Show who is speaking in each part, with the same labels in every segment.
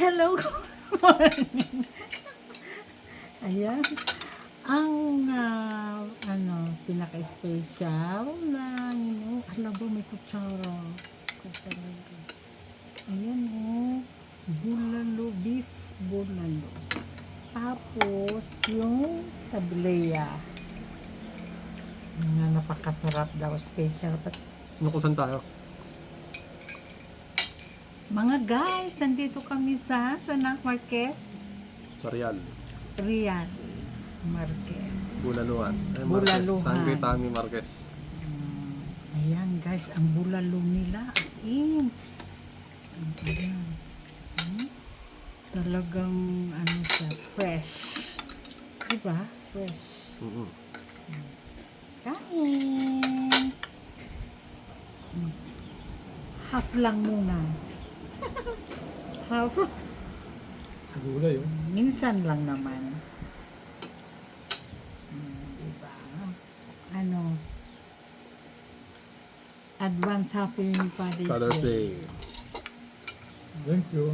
Speaker 1: Hello, good morning. Ayan. Ang pinaka-special na alam ba may kutsara. Ayan bulalo, beef bulalo. Tapos yung tableya. Nga napakasarap daw, special.
Speaker 2: Saan tayo?
Speaker 1: Mga guys, nandito kami sa Sanak Marquez.
Speaker 2: Sa Real.
Speaker 1: Rian Marquez.
Speaker 2: Bulaluhan. Ay,
Speaker 1: Bulaluhan.
Speaker 2: Marquez. Sangre Tami Marquez.
Speaker 1: Ayan guys, ang bulalo nila as in. Ayan. Talagang siya, fresh. Diba? Fresh. Kain. Half lang muna. Half.
Speaker 2: Gulay yun.
Speaker 1: Minsan lang naman. Diba? Advance Happy
Speaker 2: Father's Day. Thank you.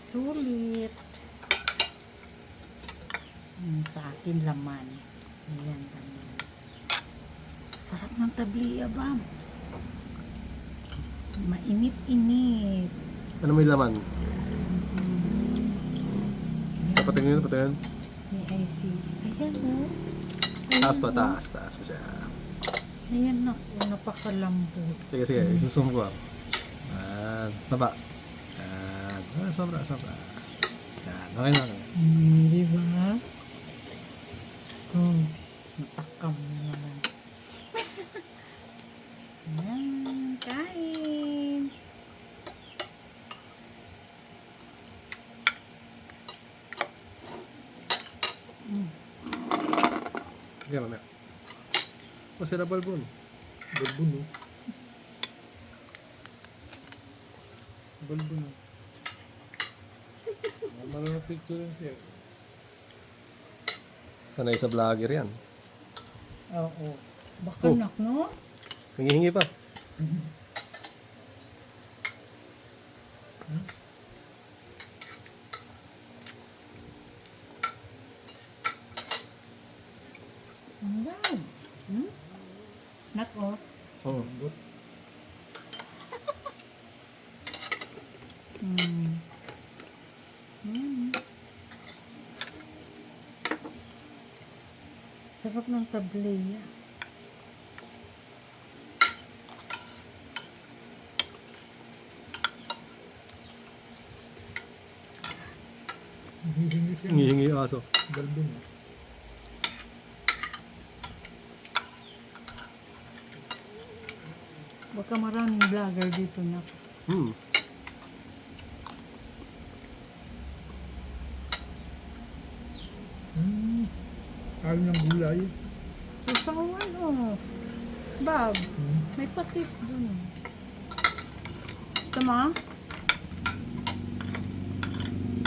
Speaker 1: Sulit. Sa akin laman. Ayan. Sarap ng tabliya ba? Mainit-init.
Speaker 2: Ano may laman? Patingin.
Speaker 1: May IC. Ayan
Speaker 2: Taas pa siya.
Speaker 1: Ayan napakalambot.
Speaker 2: Sige, isusum ko. Baba. Sobra. Yan, okay na.
Speaker 1: Diba? Natakam naman. Ayan, kain.
Speaker 2: Sige, mamaya. Masira balbon. Balbon, no? Balbon, no? Malang picture rin siya. Sanay sa vlogger yan.
Speaker 1: Oo. Bakanak, no?
Speaker 2: Hingi pa.
Speaker 1: Wow. Nako.
Speaker 2: Oo.
Speaker 1: Sarap ng tableya.
Speaker 2: Hingi yung aso.
Speaker 3: Balbon.
Speaker 1: Baka maraming vlogger dito na.
Speaker 3: Ayaw ng gulay.
Speaker 1: Susawan, Bob, may patis dun. Gusto mo?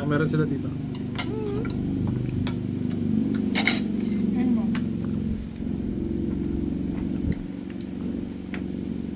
Speaker 2: Meron sila dito.